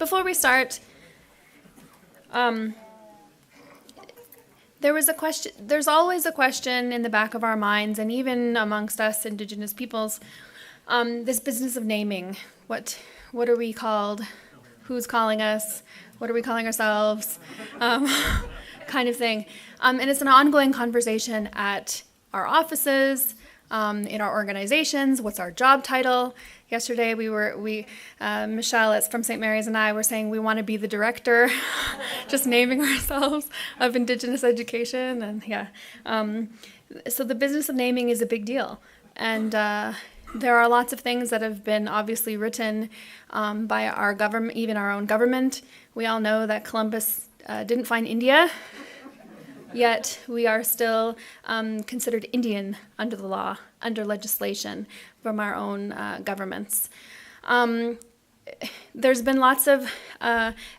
before we start, there's always a question in the back of our minds, and even amongst us Indigenous peoples, this business of naming. What are we called? Who's calling us? What are we calling ourselves? Kind of thing. And it's an ongoing conversation at our offices, in our organizations. What's our job title? Yesterday Michelle from St. Mary's and I were saying we want to be the director, just naming ourselves, of Indigenous education. And yeah, so the business of naming is a big deal. And there are lots of things that have been obviously written by our government, even our own government. We all know that Columbus didn't find India, yet we are still considered Indian under the law, under legislation from our own governments. There's been lots of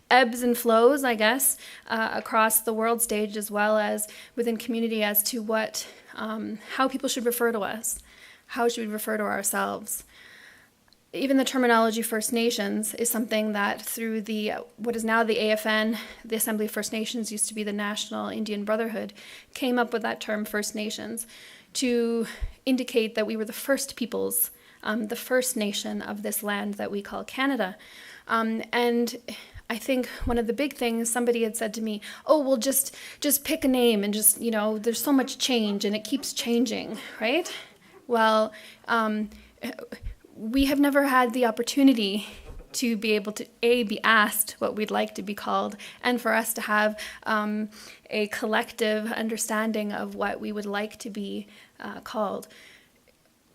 ebbs and flows, I guess, across the world stage as well as within community as to how people should refer to us. How should we refer to ourselves? Even the terminology First Nations is something that through what is now the AFN, the Assembly of First Nations, used to be the National Indian Brotherhood, came up with that term First Nations to indicate that we were the first peoples, the first nation of this land that we call Canada. And I think one of the big things, somebody had said to me, oh, well, just pick a name and just, there's so much change and it keeps changing, right? Well, we have never had the opportunity to be able to, be asked what we'd like to be called, and for us to have a collective understanding of what we would like to be called.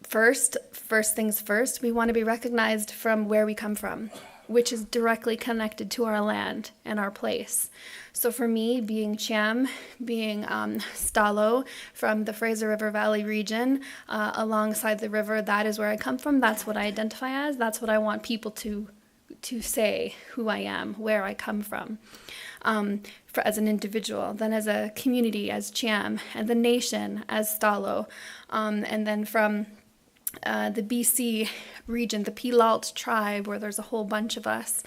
First things first, we want to be recognized from where we come from, which is directly connected to our land and our place. So for me, being Cham, being Stalo from the Fraser River Valley region, alongside the river, that is where I come from. That's what I identify as. That's what I want people to say who I am, where I come from, as an individual, then as a community as Cham, and the nation as Stalo, and then from the BC region, the Pelalt tribe, where there's a whole bunch of us.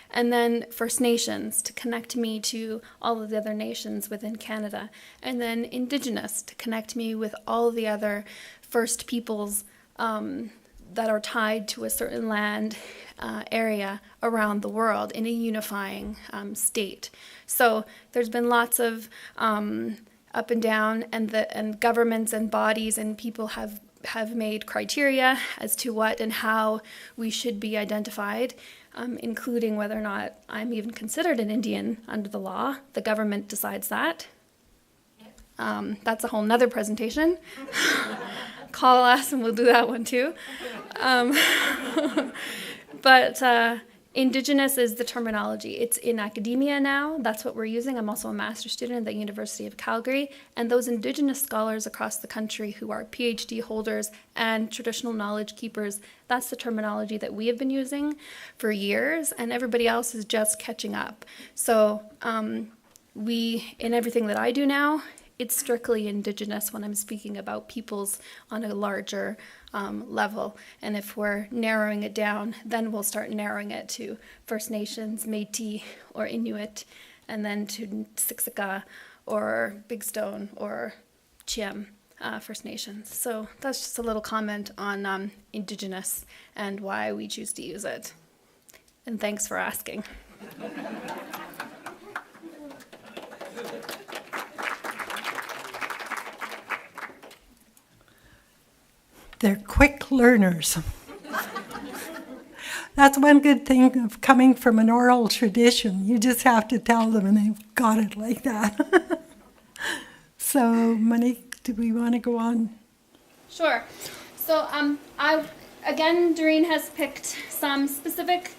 And then First Nations to connect me to all of the other nations within Canada. And then Indigenous to connect me with all the other First peoples that are tied to a certain land area around the world in a unifying state. So there's been lots of up and down, and governments and bodies and people have made criteria as to what and how we should be identified, including whether or not I'm even considered an Indian under the law. The government decides that. That's a whole nother presentation. Call us and we'll do that one too. But Indigenous is the terminology. It's in academia now. That's what we're using. I'm also a master's student at the University of Calgary. And those Indigenous scholars across the country who are PhD holders and traditional knowledge keepers, that's the terminology that we have been using for years, and everybody else is just catching up. So in everything that I do now, it's strictly Indigenous when I'm speaking about peoples on a larger level. And if we're narrowing it down, then we'll start narrowing it to First Nations, Métis, or Inuit, and then to Siksika, or Big Stone, or Chiem First Nations. So that's just a little comment on Indigenous and why we choose to use it. And thanks for asking. They're quick learners. That's one good thing of coming from an oral tradition. You just have to tell them and they've got it like that. So, Monique, do we want to go on? Sure. So, Doreen has picked some specific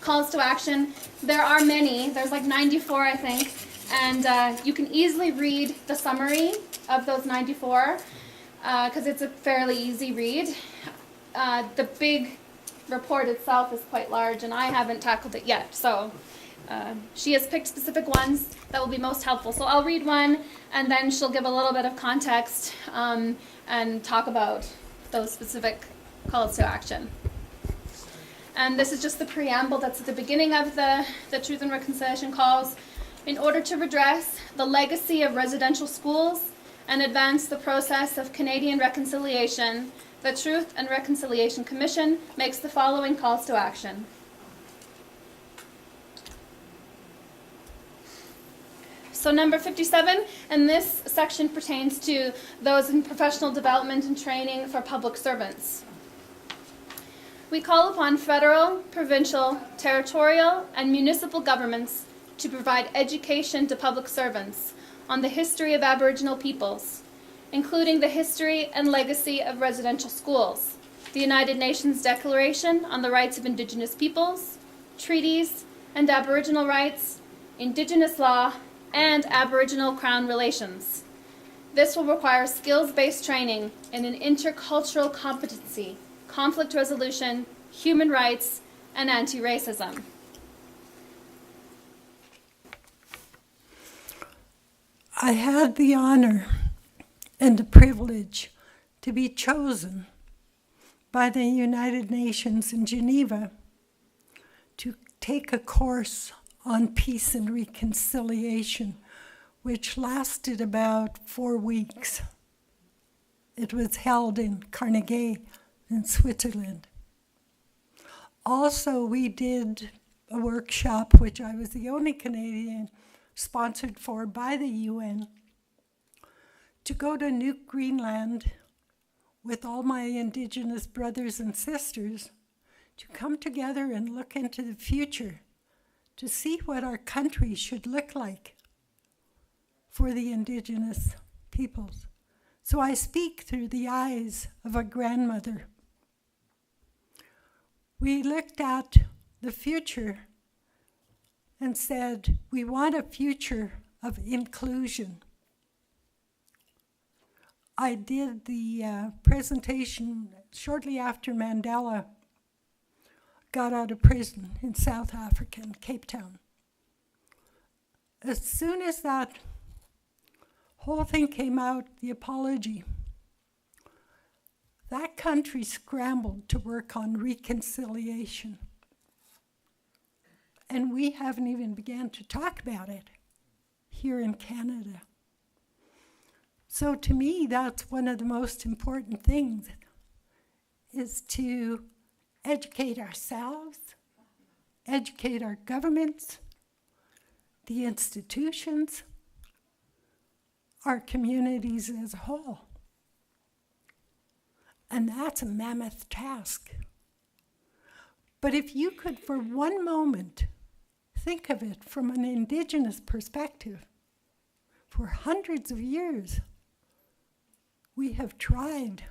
calls to action. There are many. There's like 94, I think. And you can easily read the summary of those 94. Because it's a fairly easy read. The big report itself is quite large, and I haven't tackled it yet. So she has picked specific ones that will be most helpful. So I'll read one, and then she'll give a little bit of context and talk about those specific calls to action. And this is just the preamble that's at the beginning of the Truth and Reconciliation calls. In order to redress the legacy of residential schools and advance the process of Canadian reconciliation, the Truth and Reconciliation Commission makes the following calls to action. So number 57, and this section pertains to those in professional development and training for public servants. We call upon federal, provincial, territorial, and municipal governments to provide education to public servants on the history of Aboriginal peoples, including the history and legacy of residential schools, the United Nations Declaration on the Rights of Indigenous Peoples, treaties and Aboriginal rights, Indigenous law, and Aboriginal-Crown relations. This will require skills-based training in an intercultural competency, conflict resolution, human rights, and anti-racism. I had the honor and the privilege to be chosen by the United Nations in Geneva to take a course on peace and reconciliation, which lasted about 4 weeks. It was held in Carnegie in Switzerland. Also, we did a workshop, which I was the only Canadian sponsored for by the UN, to go to Nuuk, Greenland with all my Indigenous brothers and sisters to come together and look into the future, to see what our country should look like for the Indigenous peoples. So I speak through the eyes of a grandmother. We looked at the future and said, we want a future of inclusion. I did the presentation shortly after Mandela got out of prison in South Africa, in Cape Town. As soon as that whole thing came out, the apology, that country scrambled to work on reconciliation. And we haven't even begun to talk about it here in Canada. So to me, that's one of the most important things, is to educate ourselves, educate our governments, the institutions, our communities as a whole. And that's a mammoth task. But if you could, for one moment, think of it from an Indigenous perspective, for hundreds of years, we have tried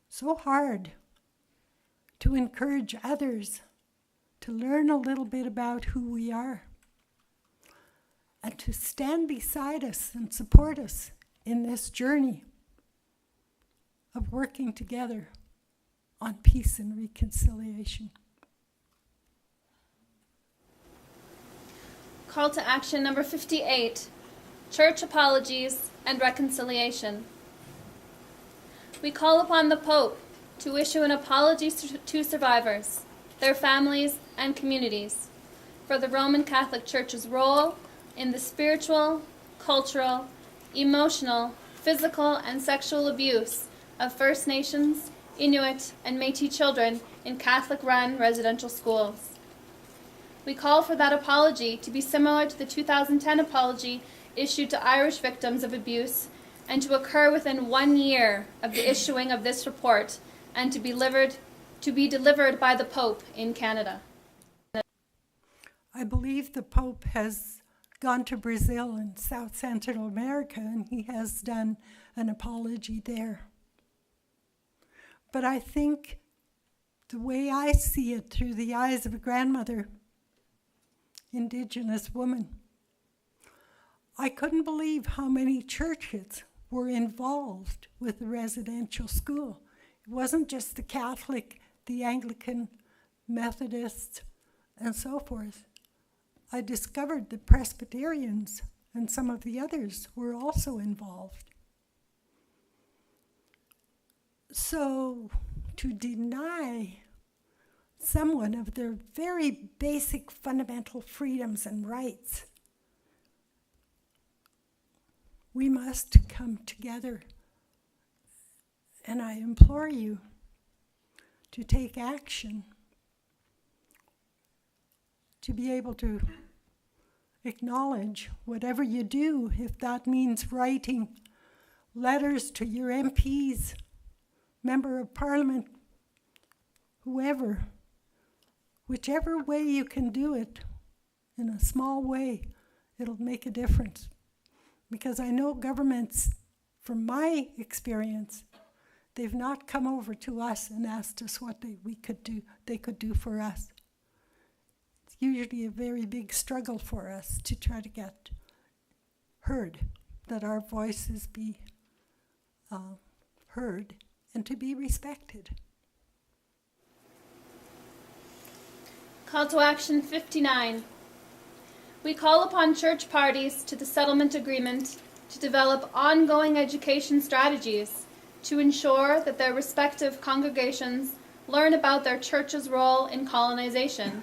so hard to encourage others to learn a little bit about who we are and to stand beside us and support us in this journey of working together on peace and reconciliation. Call to action number 58, Church Apologies and Reconciliation. We call upon the Pope to issue an apology to survivors, their families, and communities for the Roman Catholic Church's role in the spiritual, cultural, emotional, physical, and sexual abuse of First Nations, Inuit, and Métis children in Catholic-run residential schools. We call for that apology to be similar to the 2010 apology issued to Irish victims of abuse and to occur within 1 year of the issuing of this report and to be delivered by the Pope in Canada. I believe the Pope has gone to Brazil and South Central America, and he has done an apology there. But I think the way I see it through the eyes of a grandmother, Indigenous woman, I couldn't believe how many churches were involved with the residential school. It wasn't just the Catholic, the Anglican, Methodist, and so forth. I discovered the Presbyterians and some of the others were also involved. So to deny someone of their very basic fundamental freedoms and rights, we must come together. And I implore you to take action, to be able to acknowledge whatever you do, if that means writing letters to your MPs, Member of Parliament, whoever, whichever way you can do it, in a small way, it'll make a difference. Because I know governments, from my experience, they've not come over to us and asked us what they could do for us. It's usually a very big struggle for us to try to get heard, that our voices be heard and to be respected. Call to Action 59. We call upon church parties to the settlement agreement to develop ongoing education strategies to ensure that their respective congregations learn about their church's role in colonization,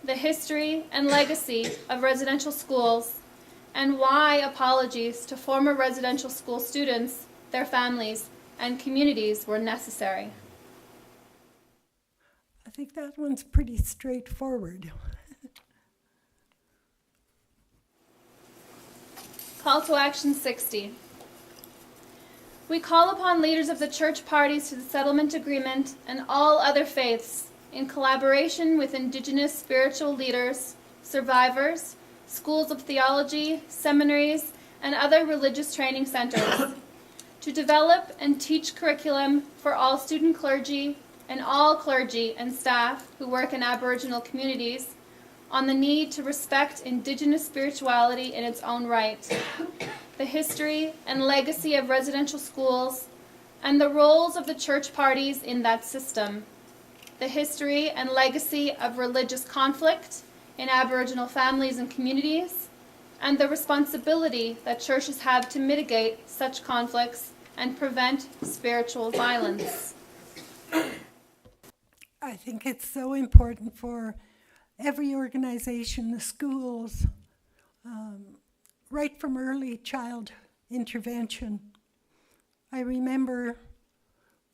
the history and legacy of residential schools, and why apologies to former residential school students, their families, and communities were necessary. I think that one's pretty straightforward. Call to Action 60. We call upon leaders of the church parties to the settlement agreement and all other faiths, in collaboration with Indigenous spiritual leaders, survivors, schools of theology, seminaries, and other religious training centers, to develop and teach curriculum for all student clergy and all clergy and staff who work in Aboriginal communities on the need to respect Indigenous spirituality in its own right, the history and legacy of residential schools, and the roles of the church parties in that system, the history and legacy of religious conflict in Aboriginal families and communities, and the responsibility that churches have to mitigate such conflicts and prevent spiritual violence. I think it's so important for every organization, the schools, right from early child intervention. I remember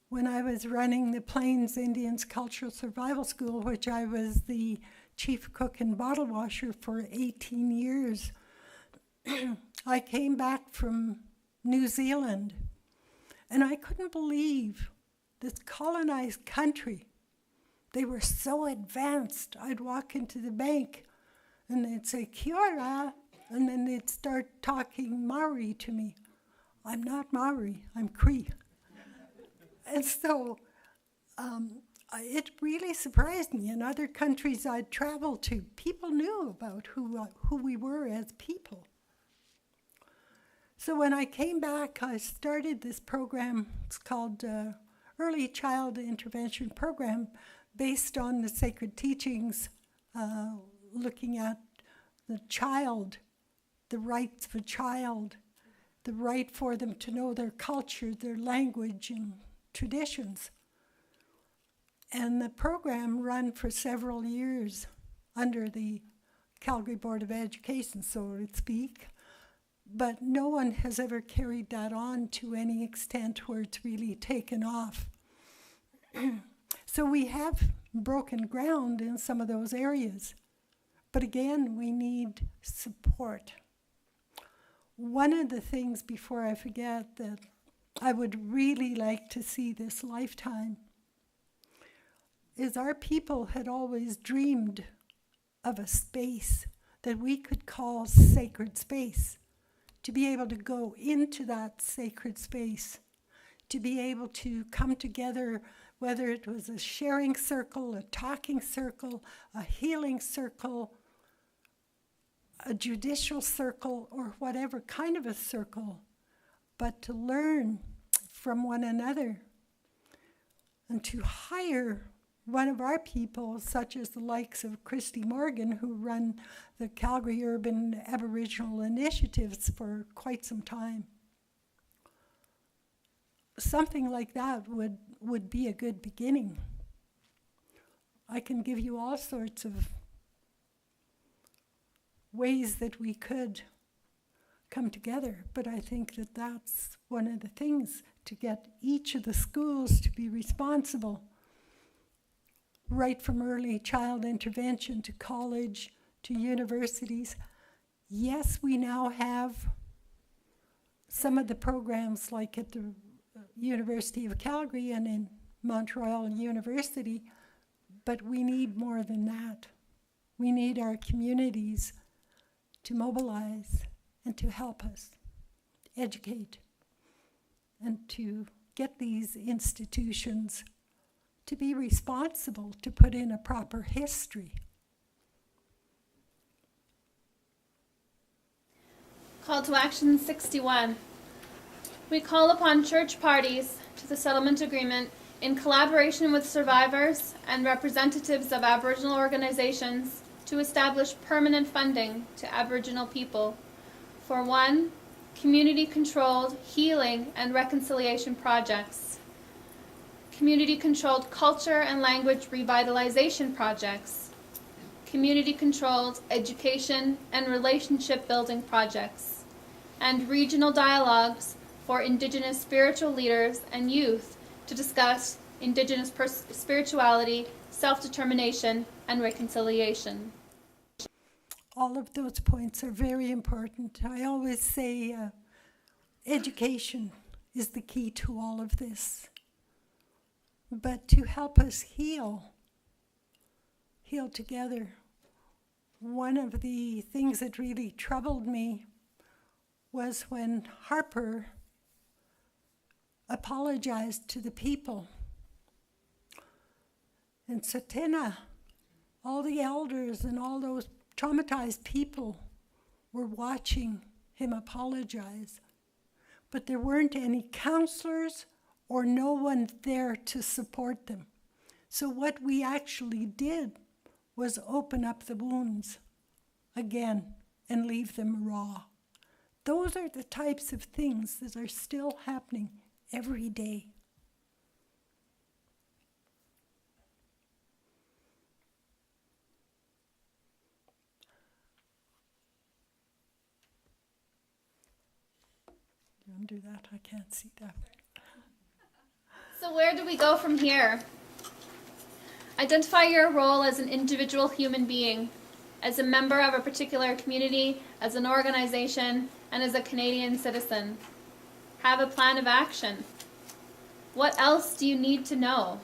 when I was running the Plains Indians Cultural Survival School, which I was the chief cook and bottle washer for 18 years, I came back from New Zealand, and I couldn't believe this colonized country. They were so advanced. I'd walk into the bank, and they'd say, "Kia ora," and then they'd start talking Maori to me. I'm not Maori, I'm Cree. And so it really surprised me. In other countries I'd traveled to, people knew about who we were as people. So when I came back, I started this program. It's called Early Child Intervention Program, based on the sacred teachings, looking at the child, the rights of a child, the right for them to know their culture, their language, and traditions. And the program ran for several years under the Calgary Board of Education, so to speak. But no one has ever carried that on to any extent where it's really taken off. So we have broken ground in some of those areas. But again, we need support. One of the things, before I forget, that I would really like to see this lifetime is our people had always dreamed of a space that we could call sacred space, to be able to go into that sacred space, to be able to come together, whether it was a sharing circle, a talking circle, a healing circle, a judicial circle, or whatever kind of a circle, but to learn from one another and to hire one of our people, such as the likes of Christy Morgan, who run the Calgary Urban Aboriginal Initiatives for quite some time. Something like that would be a good beginning. I can give you all sorts of ways that we could come together, but I think that that's one of the things, to get each of the schools to be responsible, right from early child intervention to college to universities. Yes, we now have some of the programs like at the University of Calgary and in Montreal University, but we need more than that. We need our communities to mobilize and to help us educate and to get these institutions to be responsible, to put in a proper history. Call to Action 61. We call upon church parties to the settlement agreement in collaboration with survivors and representatives of Aboriginal organizations to establish permanent funding to Aboriginal people for 1, community-controlled healing and reconciliation projects, community-controlled culture and language revitalization projects, community-controlled education and relationship-building projects, and regional dialogues for Indigenous spiritual leaders and youth to discuss Indigenous spirituality, self-determination, and reconciliation. All of those points are very important. I always say education is the key to all of this. But to help us heal together, one of the things that really troubled me was when Harper apologized to the people. In Satena, all the elders and all those traumatized people were watching him apologize. But there weren't any counselors or no one there to support them. So what we actually did was open up the wounds again and leave them raw. Those are the types of things that are still happening every day. Do you undo that? I can't see that. So where do we go from here? Identify your role as an individual human being, as a member of a particular community, as an organization, and as a Canadian citizen. Have a plan of action. What else do you need to know?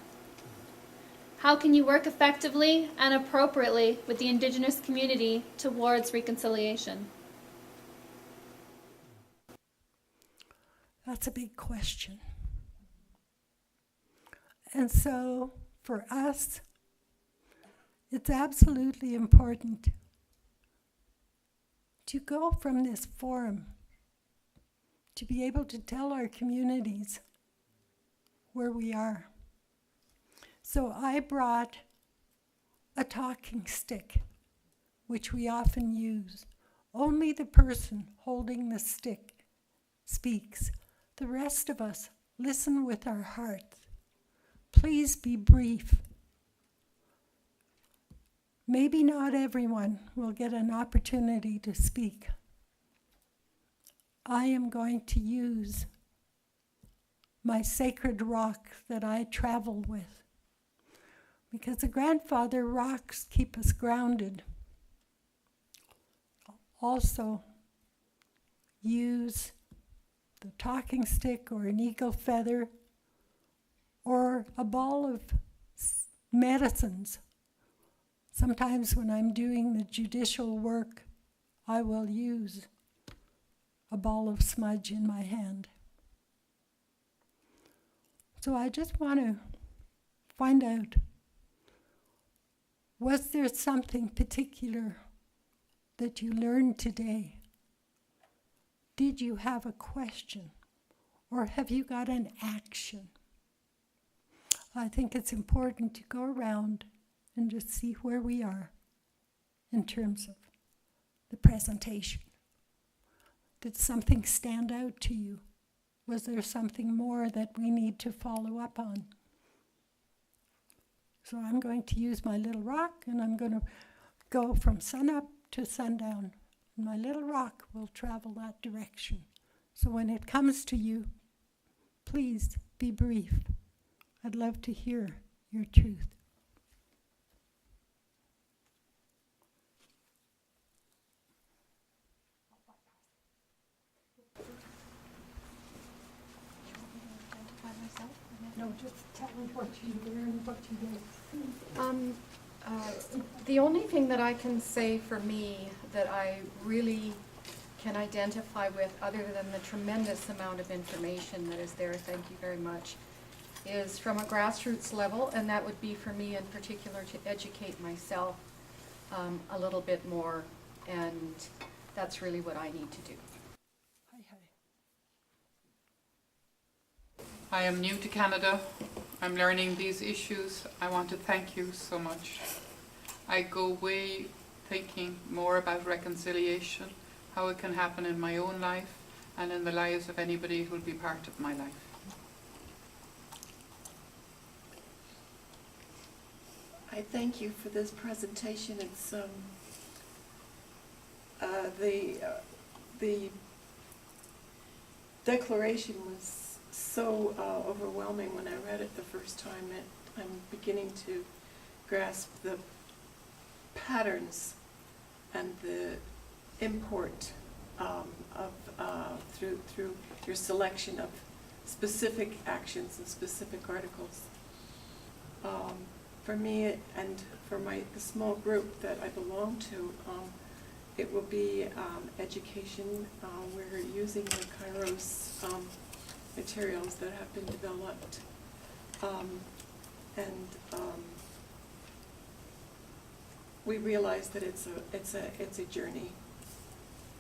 How can you work effectively and appropriately with the Indigenous community towards reconciliation? That's a big question. And so, for us, it's absolutely important to go from this forum to be able to tell our communities where we are. So I brought a talking stick, which we often use. Only the person holding the stick speaks. The rest of us listen with our hearts. Please be brief. Maybe not everyone will get an opportunity to speak. I am going to use my sacred rock that I travel with, because the grandfather rocks keep us grounded. Also, use the talking stick or an eagle feather or a ball of medicines. Sometimes when I'm doing the judicial work, I will use a ball of smudge in my hand. So I just want to find out, was there something particular that you learned today? Did you have a question? Or have you got an action? I think it's important to go around and just see where we are in terms of the presentation. Did something stand out to you? Was there something more that we need to follow up on? So I'm going to use my little rock, and I'm going to go from sunup to sundown. My little rock will travel that direction. So when it comes to you, please be brief. I'd love to hear your truth. No, just tell me what you learned, what you did. The only thing that I can say for me that I really can identify with, other than the tremendous amount of information that is there, thank you very much, is from a grassroots level, and that would be for me in particular to educate myself a little bit more, and that's really what I need to do. Hi, hi. I am new to Canada. I'm learning these issues. I want to thank you so much. I go away thinking more about reconciliation, how it can happen in my own life and in the lives of anybody who will be part of my life. I thank you for this presentation. It's the declaration was so overwhelming when I read it the first time. I'm beginning to grasp the patterns and the import through your selection of specific actions and specific articles. For me and for the small group that I belong to, it will be education. We're using the Kairos materials that have been developed, we realize that it's a journey,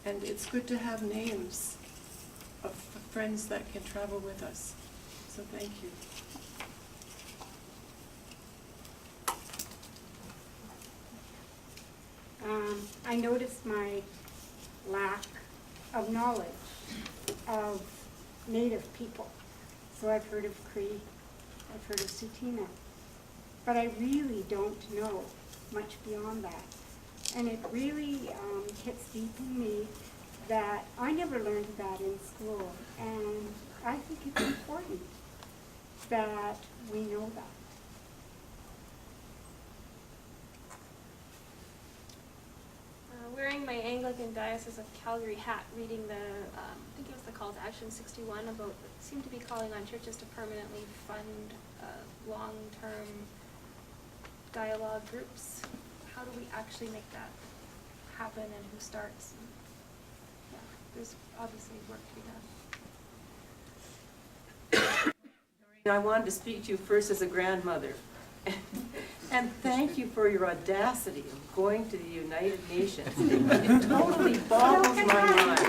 and it's good to have names of friends that can travel with us. So thank you. I noticed my lack of knowledge of Native people. So I've heard of Cree, I've heard of Tsuut'ina, but I really don't know much beyond that. And it really hits deep in me that I never learned that in school, and I think it's important that we know that. Wearing my Anglican Diocese of Calgary hat, reading the, I think it was the Call to Action 61 about, seemed to be calling on churches to permanently fund long-term dialogue groups. How do we actually make that happen, and who starts? And, yeah, there's obviously work to be done. I wanted to speak to you first as a grandmother. And thank you for your audacity of going to the United Nations. It totally boggles my mind.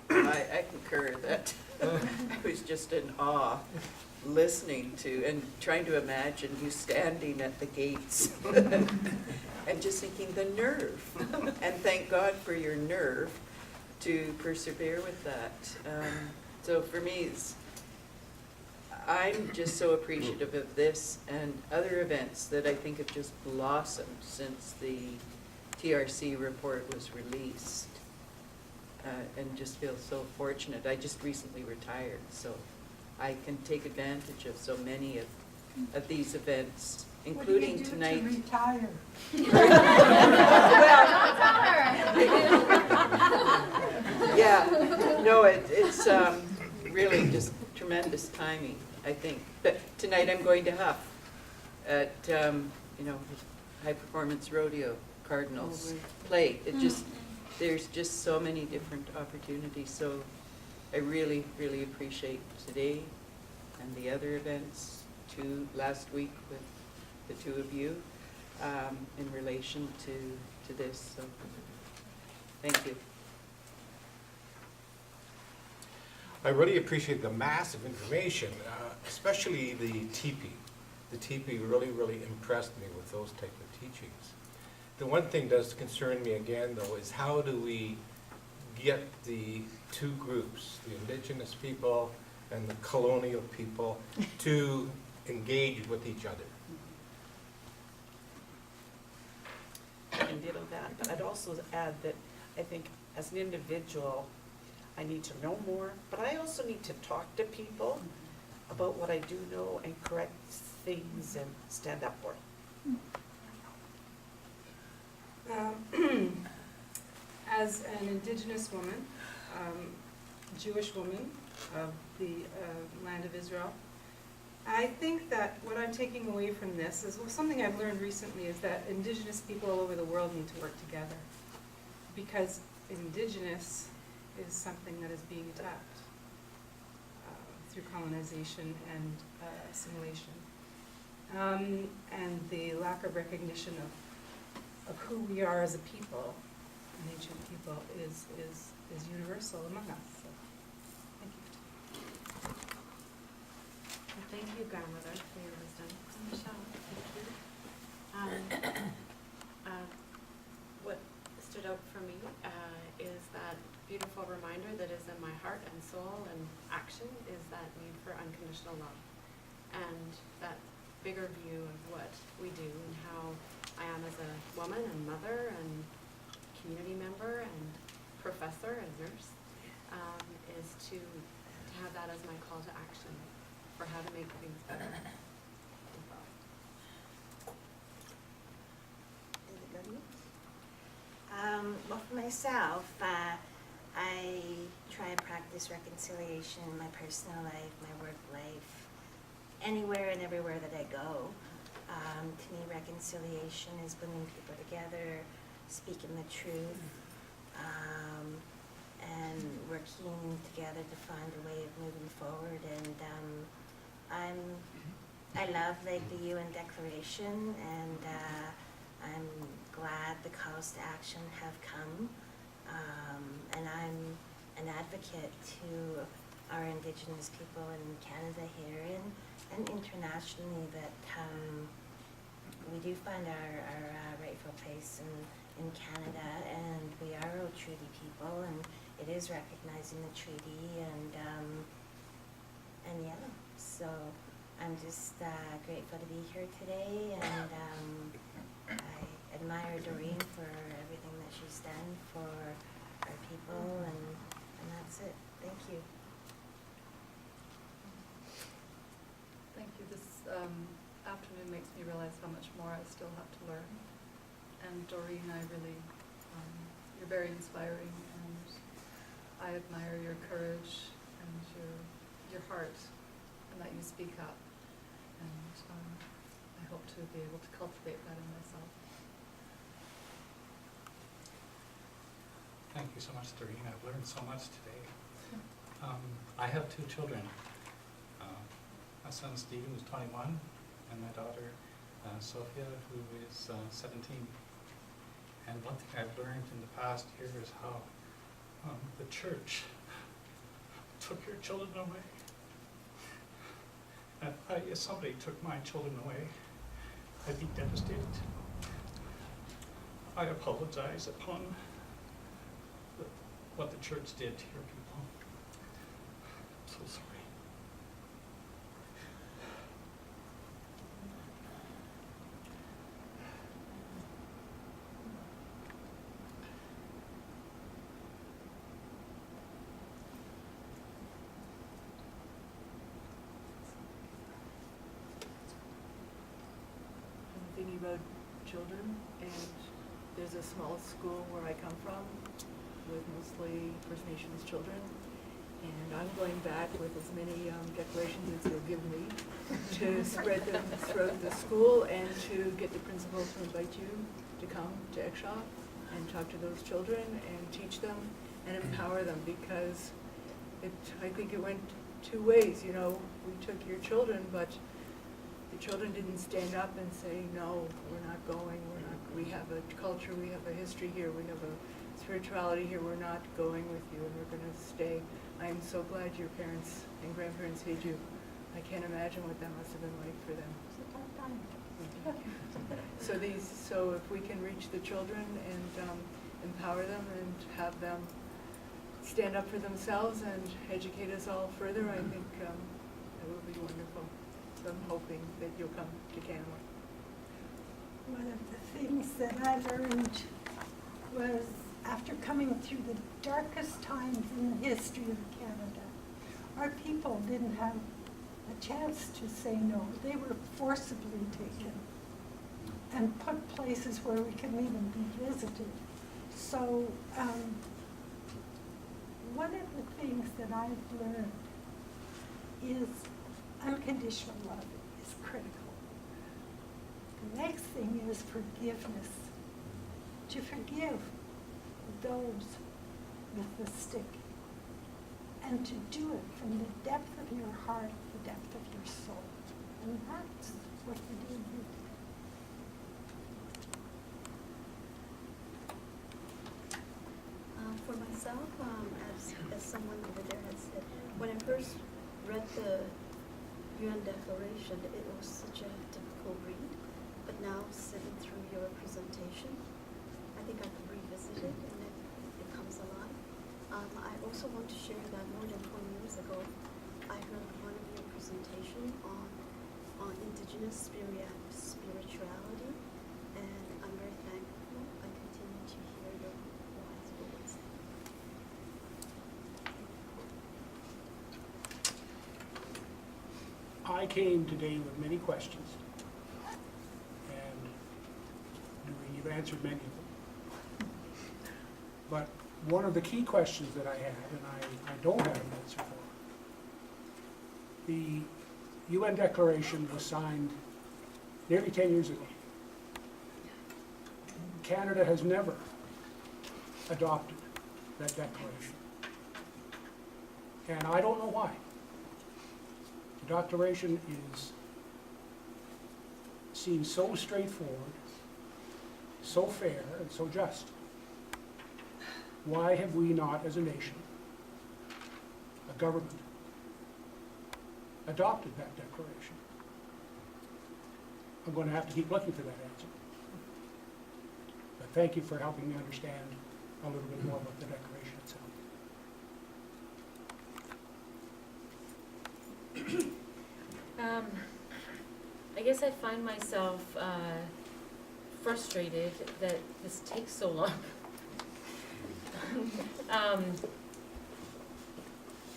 I concur that I was just in awe listening to and trying to imagine you standing at the gates and just thinking the nerve. And thank God for your nerve to persevere with that. So for me, I'm just so appreciative of this and other events that I think have just blossomed since the TRC report was released, and just feel so fortunate. I just recently retired, so I can take advantage of so many of these events, including tonight. What do you do to retire? Yeah, no, it's really just tremendous timing, I think. But tonight I'm going to Huff at, High Performance Rodeo Cardinals play. It just, there's just so many different opportunities. So I really, really appreciate today and the other events last week with the two of you in relation to this. So thank you. I really appreciate the massive information, especially the teepee. The teepee really, really impressed me with those type of teachings. The one thing does concern me again, though, is how do we get the two groups, the Indigenous people and the colonial people to engage with each other. I can ditto that, but I'd also add that I think as an individual, I need to know more, but I also need to talk to people about what I do know and correct things and stand up for it. As an Indigenous woman, Jewish woman of the land of Israel, I think that what I'm taking away from this is something I've learned recently is that Indigenous people all over the world need to work together, because Indigenous is something that is being attacked through colonization and assimilation. And the lack of recognition of who we are as a people, an ancient people, is universal among us. So, thank you. Well, thank you, grandmother, for your wisdom. Michelle, thank you. What stood out for me is that beautiful reminder that is in my heart and soul and action is that need for unconditional love, and that bigger view of what we do and how I am as a woman and mother and community member and professor and nurse, is to have that as my call to action for how to make things better. Well, for myself, I try and practice reconciliation in my personal life, my work life, anywhere and everywhere that I go. To me, reconciliation is bringing people together, speaking the truth, and working together to find a way of moving forward. And I love the UN Declaration, and I'm glad the calls to action have come. And I'm an advocate to our Indigenous people in Canada here and internationally that we do find our rightful place in Canada, and we are a treaty people, and it is recognizing the treaty, and yeah, so I'm just grateful to be here today, and I admire Doreen for everything that she's done for our people, and that's it. Thank you. Thank you. This afternoon makes me realize how much more I still have to learn. And Doreen, I really, you're very inspiring, and I admire your courage and your heart, and that you speak up. And I hope to be able to cultivate that in myself. Thank you so much, Doreen. I've learned so much today. I have two children. My son Stephen, who's 21, and my daughter Sophia, who is 17. And one thing I've learned in the past year is how the church took your children away. And if somebody took my children away, I'd be devastated. I apologize upon what the church did to your people. I'm so sorry. I'm thinking about children, and there's a small school where I come from with mostly First Nations children, and I'm going back with as many declarations as they'll give me to spread them throughout the school and to get the principal to invite you to come to Exshaw and talk to those children and teach them and empower them, because I think it went two ways. You know, we took your children, but the children didn't stand up and say, no, we're not going, we have a culture, we have a history here, we have a spirituality here, we're not going with you, and we're going to stay. I'm so glad your parents and grandparents hid you. I can't imagine what that must have been like for them. So if we can reach the children and empower them and have them stand up for themselves and educate us all further, I think it will be wonderful. So I'm hoping that you'll come to Canada. One of the things that I learned was after coming through the darkest times in the history of Canada, our people didn't have a chance to say no. They were forcibly taken and put places where we couldn't even be visited. So one of the things that I've learned is unconditional love is critical. The next thing is forgiveness. To forgive those with the stick. And to do it from the depth of your heart, the depth of your soul. And that's what we're doing here today. For myself, as someone over there had said, when I first read the UN Declaration, it was such a difficult read. But now, sitting through your presentation, I think I can revisit it and it comes alive. I also want to share that more than 20 years ago, I heard one of your presentation on Indigenous spirituality, and I'm very thankful I continue to hear your wise words. I came today with many questions, and you've answered many of them. But one of the key questions that I had, and I don't have an answer for, the UN Declaration was signed nearly 10 years ago. Canada has never adopted that declaration. And I don't know why. The declaration seems so straightforward, so fair, and so just. Why have we not, as a nation, a government, adopted that declaration? I'm going to have to keep looking for that answer. But thank you for helping me understand a little bit more about the declaration itself. I guess I find myself frustrated that this takes so long.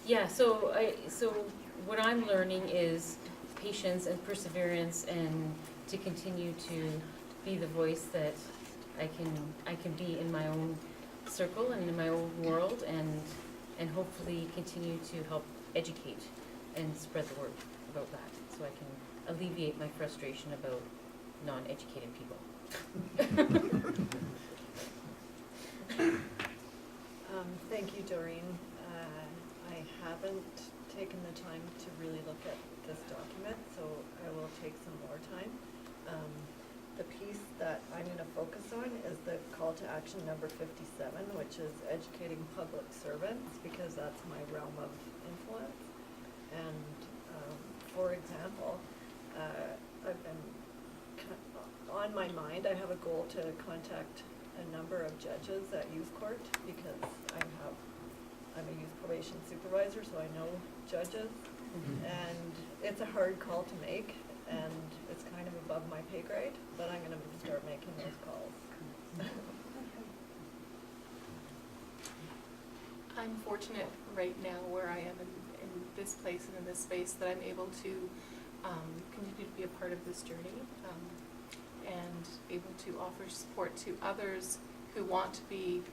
Yeah, so what I'm learning is patience and perseverance, and to continue to be the voice that I can be in my own circle and in my own world, and hopefully continue to help educate and spread the word about that, so I can alleviate my frustration about non-educated people. Thank you, Doreen. I haven't taken the time to really look at this document, so I will take some more time. The piece that I'm going to focus on is the call to action number 57, which is educating public servants, because that's my realm of influence. And for example, I've been on my mind, I have a goal to contact a number of judges at youth court, because I'm a youth probation supervisor, so I know judges, and it's a hard call to make, and it's kind of above my pay grade, but I'm going to start making those calls. I'm fortunate right now where I am in this place and in this space that I'm able to continue to be a part of this journey, and able to offer support to others who want to be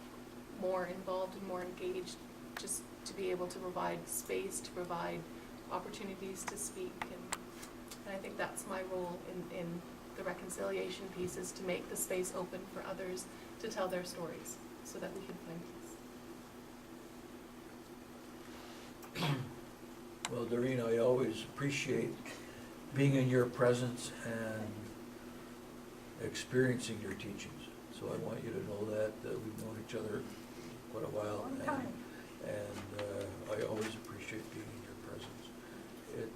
more involved and more engaged, just to be able to provide space, to provide opportunities to speak, and I think that's my role in the reconciliation piece, is to make the space open for others to tell their stories so that we can find peace. Well, Doreen, I always appreciate being in your presence and experiencing your teachings. So I want you to know that we've known each other quite a while, and I always appreciate being in your presence.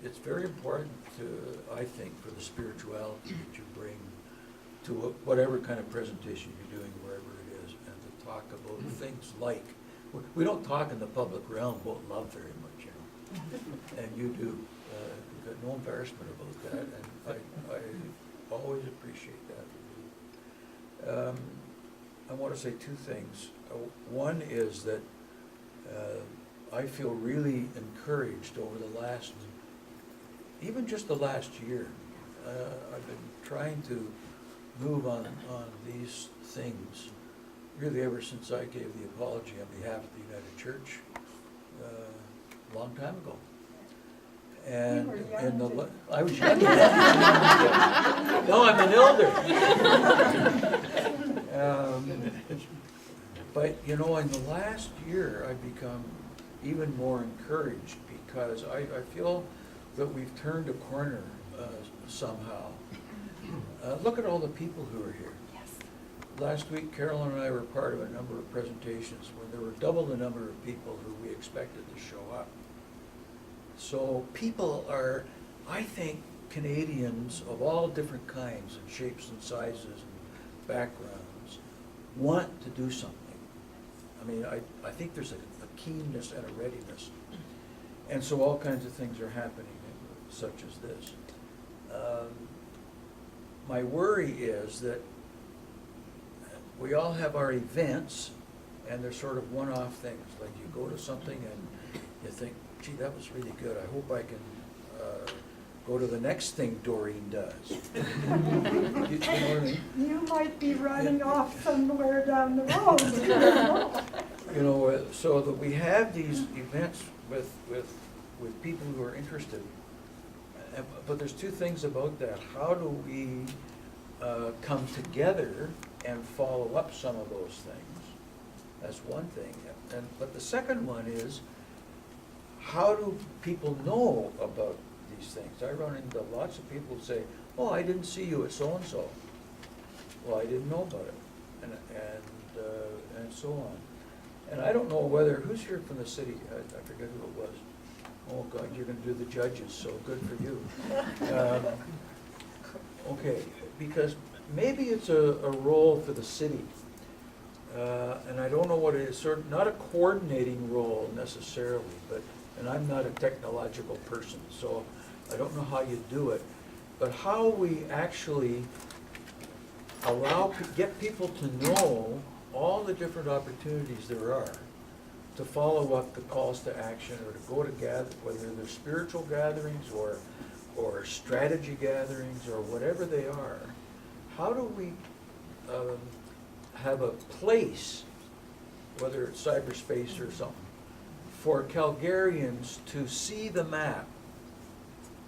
It's very important to, I think, for the spirituality that you bring to whatever kind of presentation you're doing, wherever it is, and to talk about things like we don't talk in the public realm about love very much, you know, and you do. You've got no embarrassment about that, and I always appreciate that. I want to say two things. One is that I feel really encouraged over the last, even just the last year. I've been trying to move on these things really ever since I gave the apology on behalf of the United Church a long time ago. And in the I was young. No, I'm an elder. But you know, in the last year, I've become even more encouraged because I feel that we've turned a corner somehow. Look at all the people who are here. Last week, Carolyn and I were part of a number of presentations where there were double the number of people who we expected to show up. So people are, I think, Canadians of all different kinds and shapes and sizes and backgrounds want to do something. I mean, I think there's a keenness and a readiness. And so all kinds of things are happening, such as this. My worry is that we all have our events, and they're sort of one-off things. Like you go to something and you think, gee, that was really good. I hope I can go to the next thing Doreen does. You know what I mean? You might be running off somewhere down the road. You know, so that we have these events with people who are interested. But there's two things about that. How do we come together and follow up some of those things? That's one thing. But the second one is, how do people know about these things? I run into lots of people who say, oh, I didn't see you at so-and-so. Well, I didn't know about it, and so on. And I don't know whether, who's here from the city? I forget who it was. Oh, God, you're going to do the judges, so good for you. Okay, because maybe it's a role for the city. And I don't know what it is, sort of not a coordinating role necessarily, and I'm not a technological person, so I don't know how you do it, but how we actually get people to know all the different opportunities there are to follow up the calls to action, or to go to gather, whether they're spiritual gatherings or strategy gatherings or whatever they are. How do we have a place, whether it's cyberspace or something, for Calgarians to see the map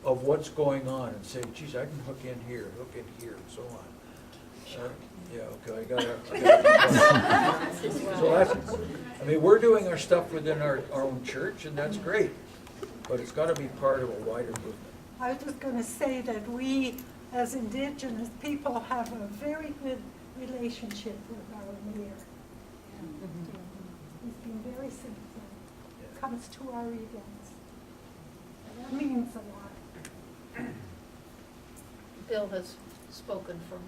of what's going on and say, geez, I can hook in here, and so on. Yeah, okay, I gotta so that's, I mean, we're doing our stuff within our own church, and that's great, but it's got to be part of a wider movement. I was just going to say that we, as Indigenous people, have a very good relationship with our mayor. He's been very sympathetic, comes to our events. That means a lot. Bill has spoken for me.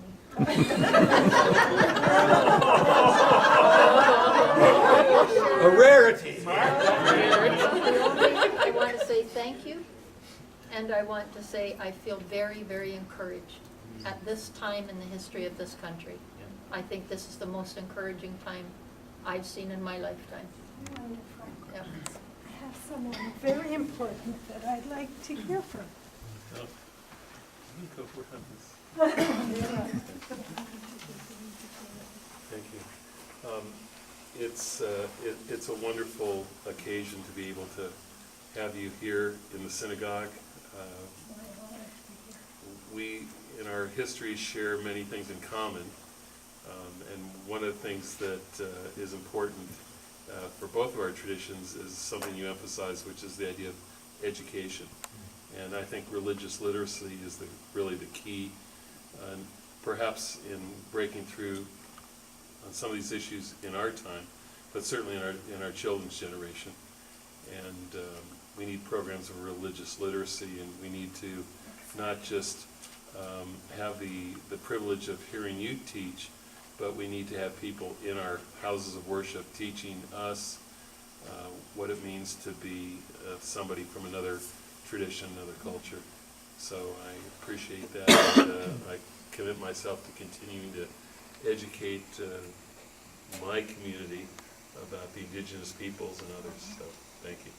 A rarity. I want to say thank you, and I want to say I feel very, very encouraged at this time in the history of this country. I think this is the most encouraging time I've seen in my lifetime. Wonderful. Yeah. I have someone very important that I'd like to hear from. Thank you. It's a wonderful occasion to be able to have you here in the synagogue. We, in our history, share many things in common, and one of the things that is important for both of our traditions is something you emphasize, which is the idea of education. And I think religious literacy is really the key, perhaps in breaking through on some of these issues in our time, but certainly in our children's generation. And we need programs of religious literacy, and we need to not just have the privilege of hearing you teach, but we need to have people in our houses of worship teaching us what it means to be somebody from another tradition, another culture. So I appreciate that, and I commit myself to continuing to educate my community about the Indigenous peoples and others, so thank you.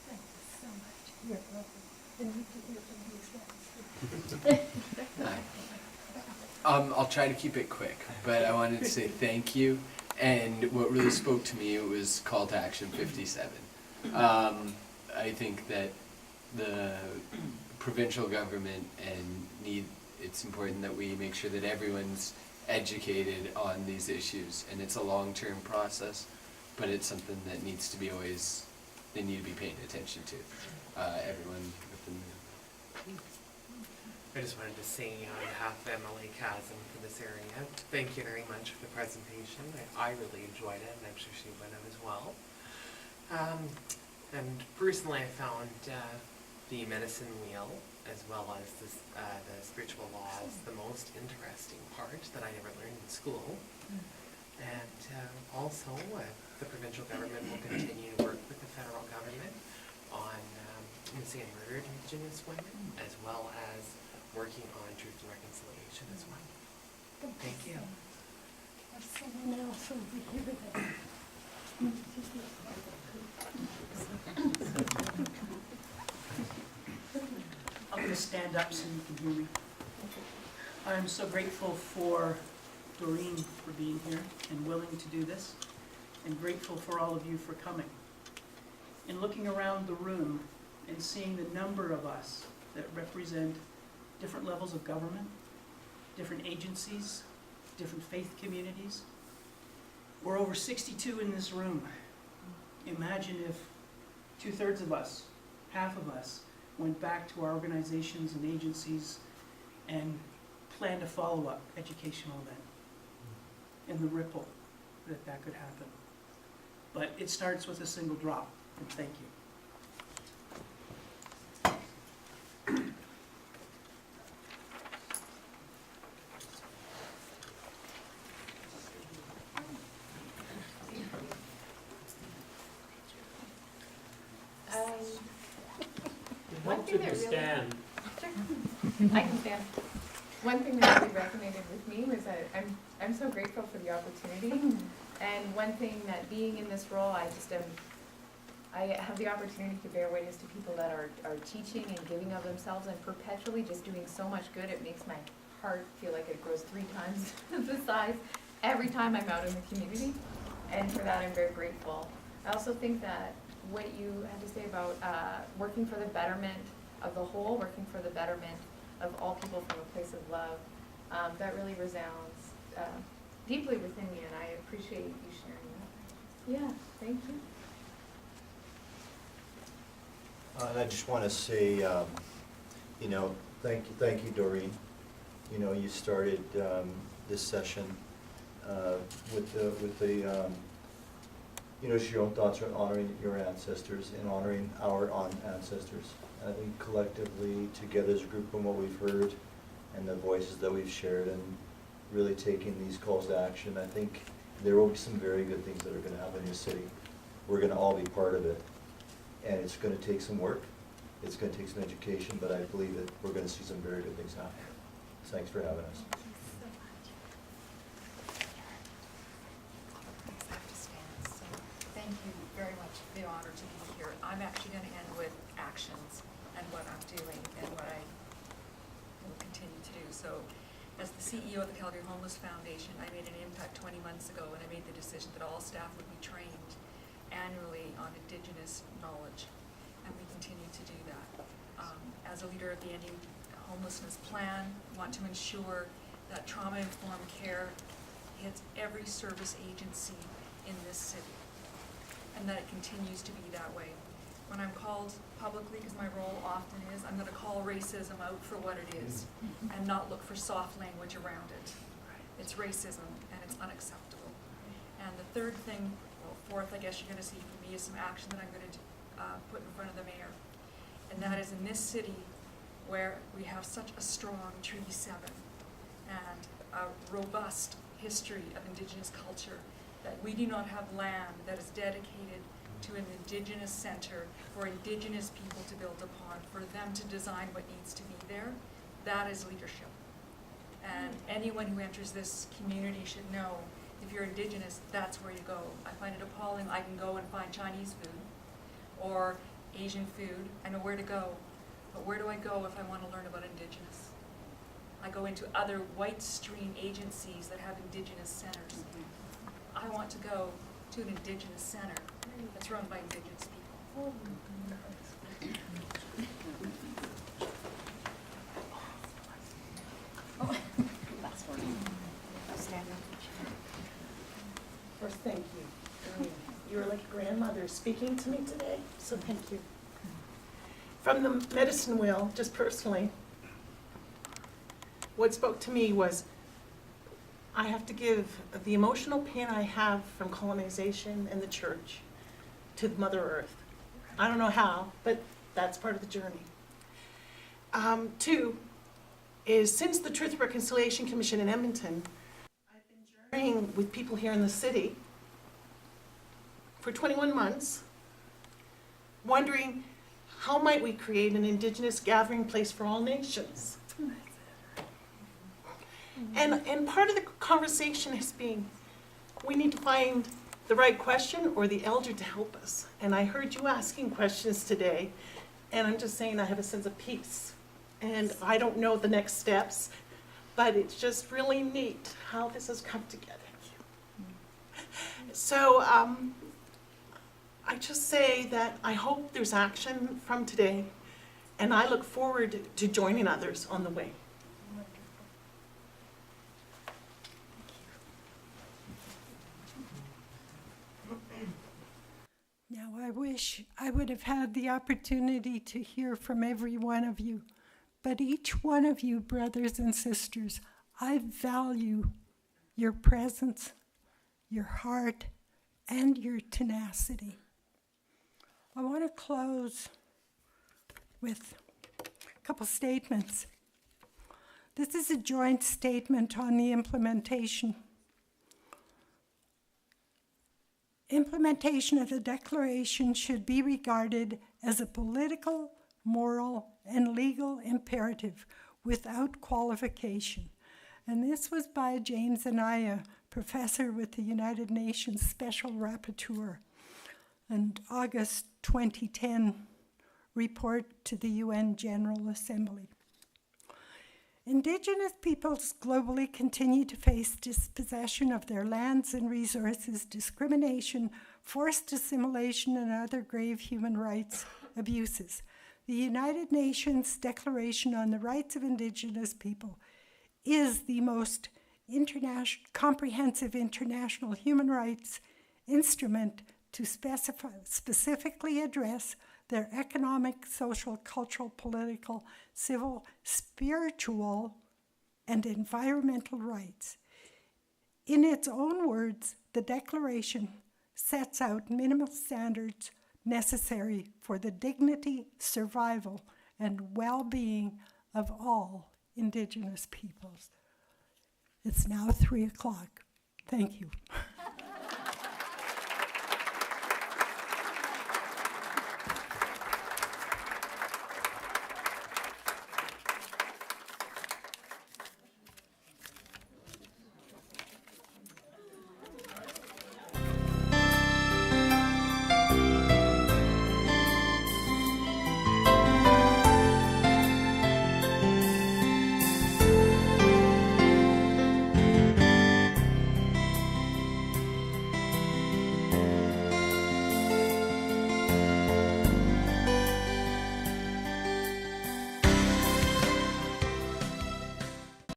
Thank you so much. You're welcome. And we can hear from these guys. I'll try to keep it quick, but I wanted to say thank you. And what really spoke to me was Call to Action 57. I think that the provincial government it's important that we make sure that everyone's educated on these issues, and it's a long-term process, but it's something that needs to be they need to be paying attention to. Everyone within I just wanted to say on behalf of Emily Chasm for this area, thank you very much for the presentation. I really enjoyed it, and I'm sure she would have as well. And personally, I found the medicine wheel, as well as the spiritual laws, the most interesting part that I never learned in school. And also, the provincial government will continue to work with the federal government on missing and murdered Indigenous women, as well as working on truth and reconciliation as well. Thank you. There's someone else over here I'm going to stand up so you can hear me. I'm so grateful for Doreen for being here and willing to do this, and grateful for all of you for coming. In looking around the room and seeing the number of us that represent different levels of government, different agencies, different faith communities. We're over 62 in this room. Imagine if 2/3 of us, half of us, went back to our organizations and agencies and planned a follow-up educational event, and the ripple that could happen. But it starts with a single drop, and thank you. One thing that really, I can stand. One thing that really resonated with me was that I'm so grateful for the opportunity, and one thing that being in this role, I have the opportunity to bear witness to people that are teaching and giving of themselves and perpetually just doing so much good. It makes my heart feel like it grows 3 times the size every time I'm out in the community, and for that I'm very grateful. I also think that what you had to say about working for the betterment of the whole, working for the betterment of all people from a place of love, that really resounds deeply within me, and I appreciate you sharing that. Yeah, thank you. And I just want to say, you know, thank you, Doreen. You know, you started this session with the you know, your own thoughts on honoring your ancestors and honoring our ancestors. And I think collectively, together as a group, from what we've heard and the voices that we've shared, and really taking these calls to action, I think there will be some very good things that are going to happen in this city. We're going to all be part of it. And it's going to take some work. It's going to take some education, but I believe that we're going to see some very good things happen. Thanks for having us. Thank you very much for the honor to be here. I'm actually going to end with actions and what I'm doing and what I will continue to do. So as the CEO of the Calgary Homeless Foundation, I made an impact 20 months ago when I made the decision that all staff would be trained annually on Indigenous knowledge, and we continue to do that. As a leader of the Ending Homelessness Plan, I want to ensure that trauma-informed care hits every service agency in this city, and that it continues to be that way. When I'm called publicly, because my role often is, I'm going to call racism out for what it is and not look for soft language around it. It's racism, and it's unacceptable. And the third thing, well, fourth, I guess you're going to see from me, is some action that I'm going to put in front of the mayor. And that is in this city where we have such a strong Treaty 7 and a robust history of Indigenous culture, that we do not have land that is dedicated to an Indigenous center for Indigenous people to build upon, for them to design what needs to be there. That is leadership. And anyone who enters this community should know, if you're Indigenous, that's where you go. I find it appalling. I can go and find Chinese food or Asian food. I know where to go. But where do I go if I want to learn about Indigenous? I go into other white stream agencies that have Indigenous centers. I want to go to an Indigenous center that's run by Indigenous people. First, thank you. You were like a grandmother speaking to me today, so thank you. From the medicine wheel, just personally, what spoke to me was I have to give the emotional pain I have from colonization and the church to Mother Earth. I don't know how, but that's part of the journey. Two is, since the Truth and Reconciliation Commission in Edmonton, I've been journeying with people here in the city for 21 months, wondering how might we create an Indigenous gathering place for all nations? And part of the conversation has been, we need to find the right question or the elder to help us. And I heard you asking questions today, and I'm just saying I have a sense of peace. And I don't know the next steps, but it's just really neat how this has come together. So I just say that I hope there's action from today, and I look forward to joining others on the way. Now, I wish I would have had the opportunity to hear from every one of you, but each one of you, brothers and sisters, I value your presence, your heart, and your tenacity. I want to close with a couple statements. This is a joint statement on the implementation. Implementation of the Declaration should be regarded as a political, moral, and legal imperative without qualification. And this was by James Anaya, professor with the United Nations Special Rapporteur, and August 2010 report to the UN General Assembly. Indigenous peoples globally continue to face dispossession of their lands and resources, discrimination, forced assimilation, and other grave human rights abuses. The United Nations Declaration on the Rights of Indigenous People is the most comprehensive international human rights instrument to specifically address their economic, social, cultural, political, civil, spiritual, and environmental rights. In its own words, the Declaration sets out minimal standards necessary for the dignity, survival, and well-being of all Indigenous peoples. It's now 3:00. Thank you.